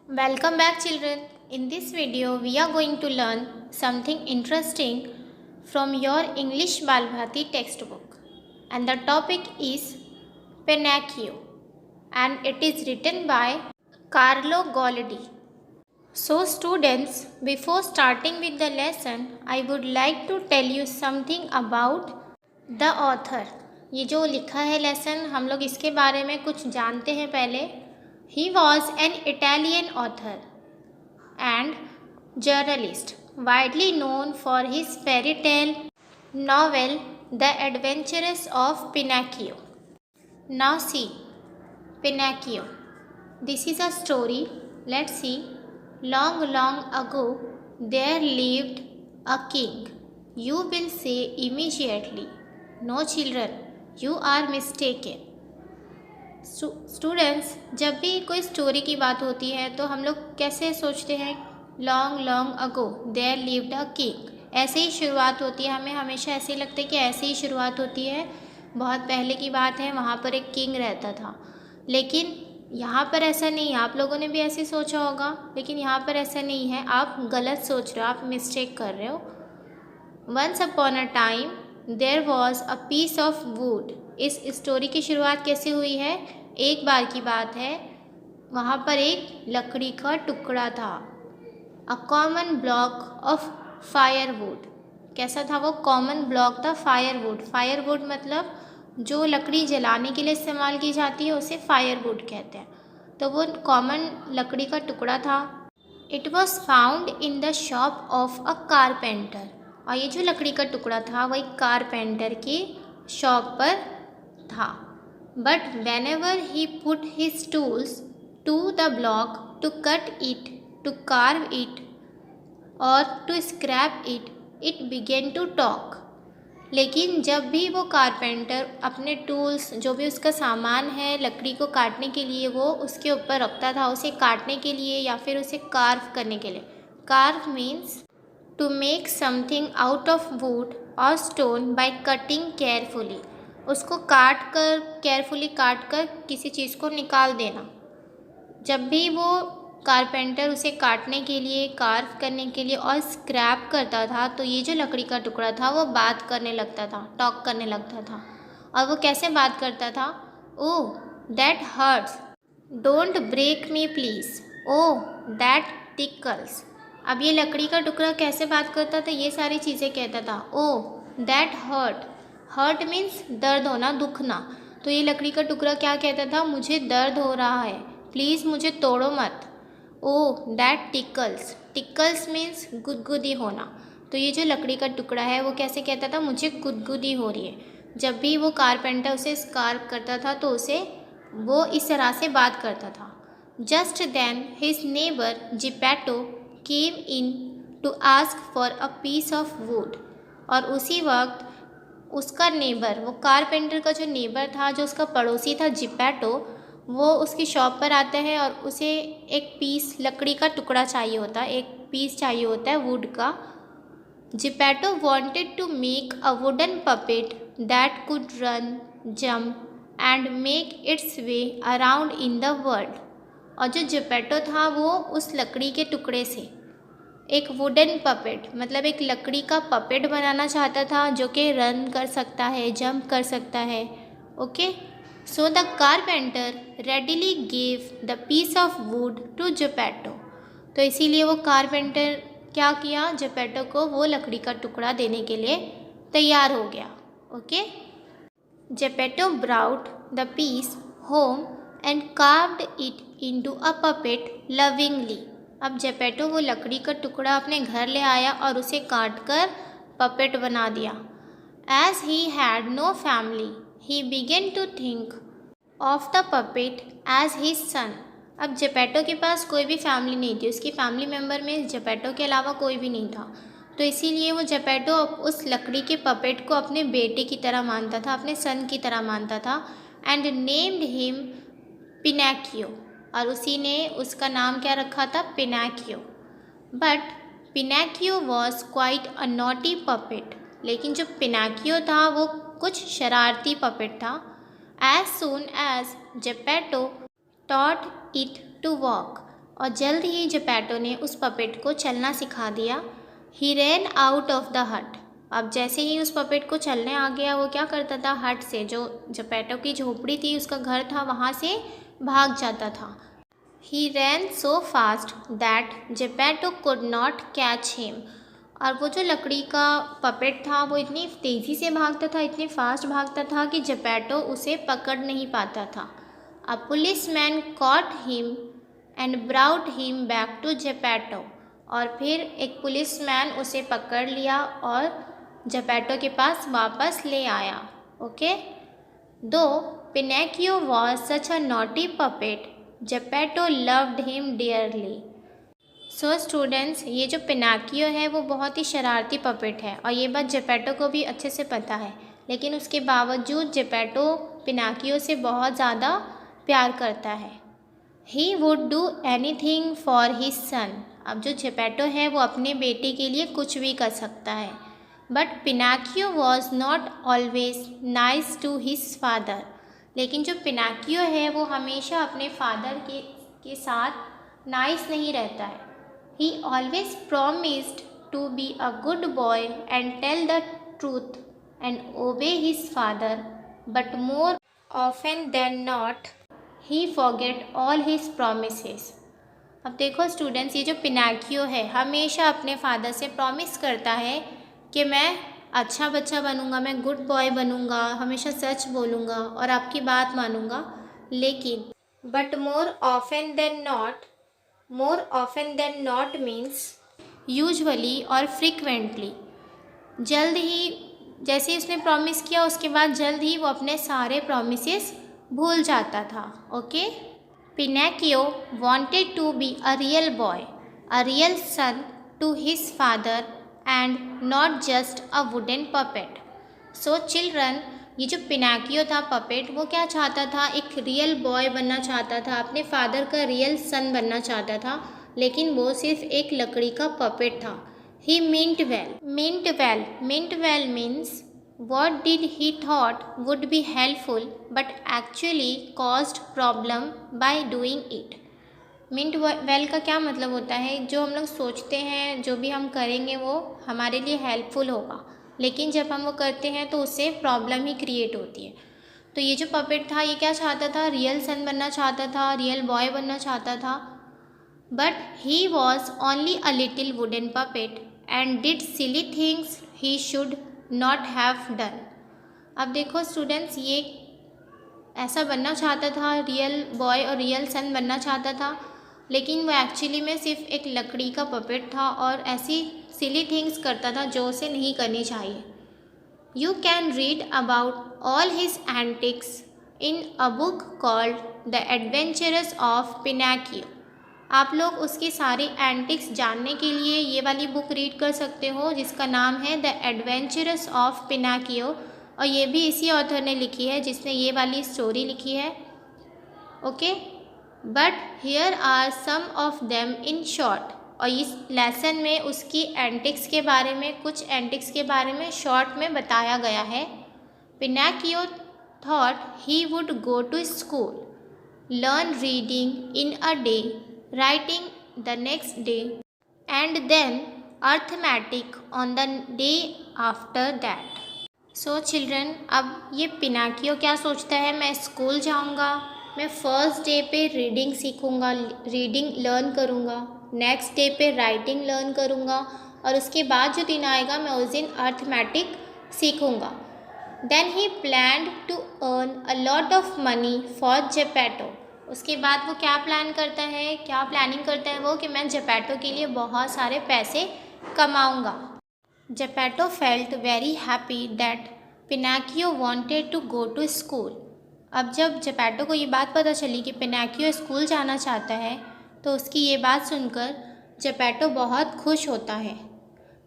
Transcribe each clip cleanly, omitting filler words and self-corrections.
Welcome back, children. In this video, we are going to learn something interesting from your English Balbhati textbook. And the topic is Pinocchio. And it is written by Carlo Goldi. So, students, before starting with the lesson, I would like to tell you something about the author. ये जो लिखा है lesson, हम लोग इसके बारे में कुछ जानते हैं पहले. He was an Italian author and journalist, widely known for his fairy tale novel The Adventures of Pinocchio. Now see, Pinocchio. This is a story. Let's see. Long, long ago, there lived a king. You will say immediately, no children, you are mistaken. Students, जब भी कोई story की बात होती है तो हम लोग कैसे सोचते हैं? Long long ago there lived a king, ऐसे ही शुरुआत होती है. हमें हमेशा ऐसे ही लगता है कि ऐसे ही शुरुआत होती है, बहुत पहले की बात है, वहाँ पर एक किंग रहता था. लेकिन यहाँ पर ऐसा नहीं है. आप लोगों ने भी ऐसे सोचा होगा, लेकिन यहाँ पर ऐसा नहीं है. आप गलत सोच रहे हो, आप मिस्टेक कर रहे हो. Once upon a time there was a piece of wood. इस स्टोरी की शुरुआत कैसे हुई है? एक बार की बात है, वहाँ पर एक लकड़ी का टुकड़ा था. A common block of firewood. कैसा था वो? कॉमन ब्लॉक था फायरवुड. फायरवुड मतलब जो लकड़ी जलाने के लिए इस्तेमाल की जाती है उसे फायरवुड कहते हैं. तो वो कॉमन लकड़ी का टुकड़ा था. It was found in the shop of a carpenter. और ये जो लकड़ी का टुकड़ा था वो एक कारपेंटर की शॉप पर था. But whenever he put his tools to the block to cut it, to carve it or to scrap it, it began to talk. लेकिन जब भी वो कारपेंटर अपने टूल्स, जो भी उसका सामान है लकड़ी को काटने के लिए, वो उसके ऊपर रखता था, उसे काटने के लिए या फिर उसे कार्व करने के लिए. Carve means to make something out of wood और स्टोन बाय कटिंग केयरफुली. उसको काट कर, केयरफुली काट कर किसी चीज़ को निकाल देना. जब भी वो कारपेंटर उसे काटने के लिए, कार्व करने के लिए और स्क्रैप करता था, तो ये जो लकड़ी का टुकड़ा था वो बात करने लगता था, टॉक करने लगता था. और वो कैसे बात करता था? Oh that hurts, don't break me please, oh that tickles. अब ये लकड़ी का टुकड़ा कैसे बात करता था? ये सारी चीज़ें कहता था. Oh that hurt. Hurt means दर्द होना, दुखना. तो ये लकड़ी का टुकड़ा क्या कहता था? मुझे दर्द हो रहा है, प्लीज़ मुझे तोड़ो मत. ओह दैट टिकल्स. टिकल्स मीन्स गुदगुदी होना. तो ये जो लकड़ी का टुकड़ा है वो कैसे कहता था? मुझे गुदगुदी हो रही है. जब भी वो कारपेंटर उसे स्कार्व करता था तो उसे वो इस तरह से बात करता था. Just then his neighbour Geppetto came in to ask for a piece of wood. और उसी वक्त उसका नेबर, वो कारपेंटर का जो नेबर था, जो उसका पड़ोसी था जिपैटो, वो उसकी शॉप पर आता है और उसे एक पीस लकड़ी का टुकड़ा चाहिए होता है, एक पीस चाहिए होता है वुड का. Geppetto wanted to make a wooden puppet that could run, jump and make its way around in the world. और जो जिपैटो था वो उस लकड़ी के टुकड़े से एक वुडन पपेट, मतलब एक लकड़ी का पपेट बनाना चाहता था जो कि रन कर सकता है, जंप कर सकता है. Okay, so the carpenter readily gave the piece of wood to Geppetto. तो इसीलिए वो कारपेंटर क्या किया? जेपेटो को वो लकड़ी का टुकड़ा देने के लिए तैयार हो गया. Okay, Geppetto brought the piece home and carved it into a puppet lovingly. अब जेपेटो वो लकड़ी का टुकड़ा अपने घर ले आया और उसे काट कर पपेट बना दिया. As he had no family he began to think of the puppet as his son. अब जेपेटो के पास कोई भी फैमिली नहीं थी, उसकी फैमिली मेम्बर में जेपेटो के अलावा कोई भी नहीं था. तो इसीलिए वो जेपेटो उस लकड़ी के पपेट को अपने बेटे की तरह मानता था, अपने सन की तरह मानता था. And named him Pinocchio. और उसी ने उसका नाम क्या रखा था? Pinocchio. But Pinocchio was quite a naughty puppet. लेकिन जो पिनोकियो था वो कुछ शरारती पपेट था. As soon as Geppetto taught it to walk. और जल्द ही जेपेटो ने उस पपेट को चलना सिखा दिया। ही रैन आउट ऑफ द हट। अब जैसे ही उस पपेट को चलने आ गया, वो क्या करता था, हट से, जो जेपेटो की झोपड़ी थी, उसका घर था, वहाँ से भाग जाता था। He ran so fast that Geppetto could not catch him. और वो जो लकड़ी का पपेट था वो इतनी तेज़ी से भागता था, इतने फास्ट भागता था कि जेपेटो उसे पकड़ नहीं पाता था। A policeman caught him and brought him back to Geppetto. और फिर एक पुलिसमैन उसे पकड़ लिया और जेपेटो के पास वापस ले आया। ओके, दो Pinocchio was such a naughty puppet, Geppetto loved him dearly. So students, ये जो पिनोकियो है वो बहुत ही शरारती पपेट है और ये बात जेपेटो को भी अच्छे से पता है, लेकिन उसके बावजूद जेपेटो पिनोकियो से बहुत ज़्यादा प्यार करता है। He would do anything for his son. अब जो जेपेटो है वो अपने बेटे के लिए कुछ भी कर सकता है। But Pinocchio was not always nice to his father. लेकिन जो पिनोकियो है वो हमेशा अपने फादर के साथ नाइस नहीं रहता है। He always promised to be a good boy and tell the truth and obey his father, but more often than not, he forget all his promises. अब देखो स्टूडेंट्स, ये जो पिनोकियो है हमेशा अपने फादर से प्रॉमिस करता है कि मैं अच्छा बच्चा बनूंगा, मैं गुड बॉय बनूंगा, हमेशा सच बोलूँगा और आपकी बात मानूंगा, लेकिन but more often than not means usually और फ्रिक्वेंटली। जल्द ही, जैसे ही उसने प्रॉमिस किया उसके बाद जल्द ही वो अपने सारे प्रॉमिसेस भूल जाता था। Okay, Pinocchio wanted to be a real boy, a real son to his father and not just a wooden puppet. So children, ये जो पिनोकियो था पपेट, वो क्या चाहता था, एक रियल बॉय बनना चाहता था, अपने फादर का रियल सन बनना चाहता था, लेकिन वो सिर्फ एक लकड़ी का पपेट था। He meant well means what did he thought would be helpful but actually caused problem by doing it। Meant well का क्या मतलब होता है, जो हम लोग सोचते हैं जो भी हम करेंगे वो हमारे लिए हेल्पफुल होगा, लेकिन जब हम वो करते हैं तो उससे प्रॉब्लम ही क्रिएट होती है। तो ये जो पपेट था ये क्या चाहता था, रियल सन बनना चाहता था, रियल बॉय बनना चाहता था, but he was only a little wooden puppet and did silly things he should not have done. अब देखो स्टूडेंट्स, ये ऐसा बनना चाहता था, रियल बॉय और रियल सन बनना चाहता था, लेकिन वो एक्चुअली में सिर्फ एक लकड़ी का पपेट था और ऐसी सिली थिंग्स करता था जो उसे नहीं करनी चाहिए। You can read about all his antics in a book called the adventurous of Pinocchio. आप लोग उसकी सारी एंटिक्स जानने के लिए ये वाली बुक रीड कर सकते हो जिसका नाम है द एडवेंचरस ऑफ पिनोकियो, और ये भी इसी ऑथर ने लिखी है जिसने ये वाली स्टोरी लिखी है। Okay, but here are some of them in short. और इस लेसन में उसकी एंटिक्स के बारे में, कुछ एंटिक्स के बारे में शॉर्ट में बताया गया है। Pinocchio thought he would go to school, learn reading in a day, writing the next day and then arithmetic on the day after that. So children, अब ये पिनोकियो क्या सोचता है, मैं स्कूल जाऊंगा, मैं फर्स्ट डे पे रीडिंग सीखूंगा, रीडिंग लर्न करूंगा, नेक्स्ट डे पे राइटिंग लर्न करूंगा, और उसके बाद जो दिन आएगा मैं उस दिन अर्थमेटिक सीखूंगा। Then he planned to earn a lot of money for Geppetto. उसके बाद वो क्या प्लानिंग करता है वो, कि मैं जेपेटो के लिए बहुत सारे पैसे कमाऊंगा। Geppetto felt very happy that Pinocchio wanted to go to school. अब जब जेपेटो को ये बात पता चली कि पिनोकियो स्कूल जाना चाहता है, तो उसकी ये बात सुनकर जेपेटो बहुत खुश होता है।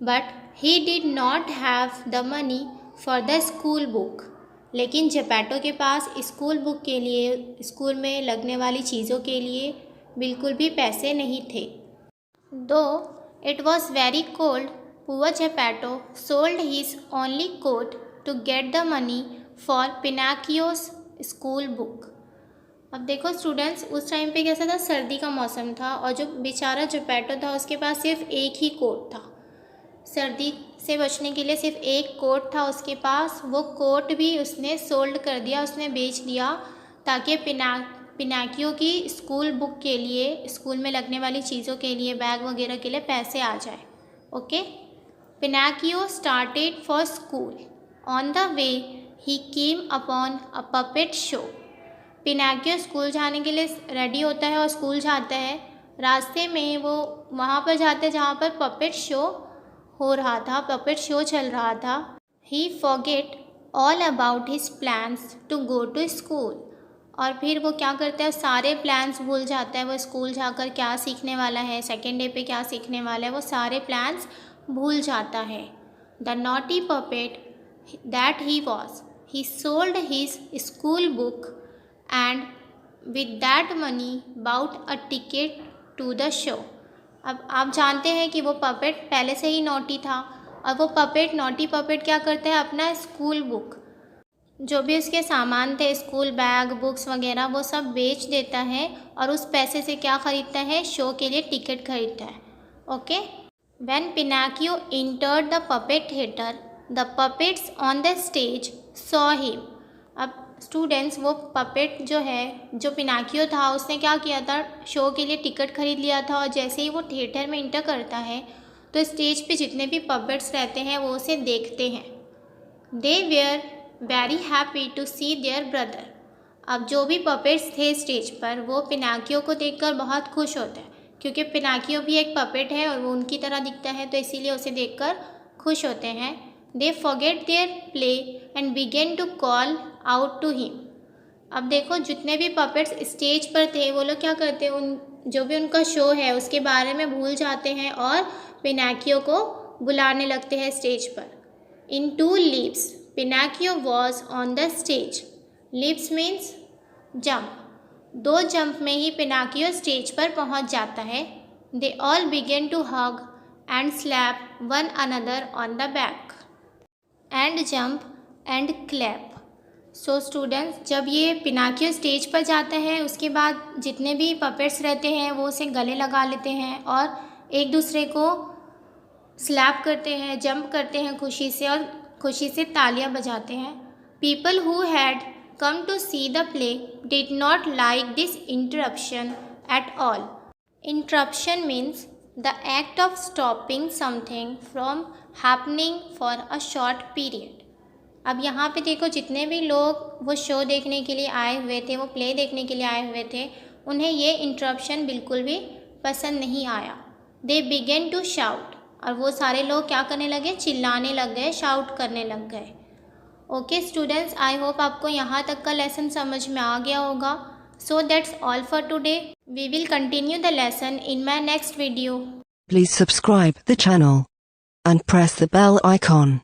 But he did not have the money for the school book. लेकिन जेपेटो के पास स्कूल बुक के लिए, स्कूल में लगने वाली चीज़ों के लिए बिल्कुल भी पैसे नहीं थे। Though it was very cold, poor Geppetto sold his only coat to get the money for Pinocchio's school book। अब देखो स्टूडेंट्स, उस टाइम पे कैसा था, सर्दी का मौसम था और जो बेचारा जोपेटो था उसके पास सिर्फ एक ही कोट था। सर्दी से बचने के लिए सिर्फ एक कोट था उसके पास। वो कोट भी उसने सोल्ड कर दिया, उसने बेच दिया ताकि पिनाकियो की स्कूल बुक के लिए, स्कूल में लगने वाली चीज़ों के लिए, बैग वगैरह के लिए पैसे आ जाए। Okay, Pinocchio started for school. On the way he came upon a puppet show. Pinocchio school जाने के लिए रेडी होता है और स्कूल जाता है। रास्ते में वो वहाँ पर जाते हैं जहाँ पर पपेट शो हो रहा था, पपेट शो चल रहा था। He forget all about his plans to go to school. और फिर वो क्या करता है, सारे प्लान्स भूल जाता है। वो स्कूल जाकर क्या सीखने वाला है, सेकेंड डे पे क्या सीखने वाला है, वो सारे प्लान्स भूल जाता है। The naughty puppet that he was, he sold his school book and with that money bought a ticket to the show। अब आप जानते हैं कि वो पपेट पहले से ही नोटी था और वो नोटी पपेट क्या करता है, अपना स्कूल बुक, जो भी उसके सामान थे, स्कूल बैग, बुक्स वगैरह, वो सब बेच देता है और उस पैसे से क्या ख़रीदता है, शो के लिए टिकट खरीदता है। Okay, when Pinocchio entered the puppet theatre the puppets on the stage saw him. अब स्टूडेंट्स, वो पपेट जो है, जो पिनाकियो था, उसने क्या किया था, शो के लिए टिकट खरीद लिया था और जैसे ही वो थिएटर में इंटर करता है तो स्टेज पे जितने भी पपेट्स रहते हैं वो उसे देखते हैं। They were very happy to see their brother. अब जो भी पपेट्स थे स्टेज पर, वो पिनाकियो को देखकर बहुत खुश होते हैं, क्योंकि पिनाकियो भी एक पपेट है और वो उनकी तरह दिखता है, तो इसीलिए उसे देखकर खुश होते हैं। They forget their play and begin to call out to him. अब देखो, जितने भी पपेट्स स्टेज पर थे वो लोग क्या करते हैं, उन जो भी उनका शो है उसके बारे में भूल जाते हैं और पिनाकियो को बुलाने लगते हैं स्टेज पर। In 2 leaps Pinocchio was on the stage. Leaps means jump. 2 jump में ही पिनाकियो स्टेज पर पहुंच जाता है। They all begin to hug and slap one another on the back and jump and clap. So students, जब ये Pinocchio stage पर जाता है उसके बाद जितने भी पपेट्स रहते हैं वो उसे गले लगा लेते हैं और एक दूसरे को स्लैप करते हैं, जंप करते हैं खुशी से, और खुशी से तालियां बजाते हैं। People who had come to see the play did not like this interruption at all. Interruption means the act of stopping something from happening for a short period. अब यहाँ पे देखो, जितने भी लोग वो शो देखने के लिए आए हुए थे, वो प्ले देखने के लिए आए हुए थे, उन्हें ये इंटरप्शन बिल्कुल भी पसंद नहीं आया। दे बिगेन टू शाउट। और वो सारे लोग क्या करने लगे, चिल्लाने लग गए, शाउट करने लग गए। ओके स्टूडेंट्स, आई होप आपको यहाँ तक का लेसन समझ में आ गया होगा। So that's all for today. We will continue the lesson in my next video. Please subscribe the channel and press the bell icon.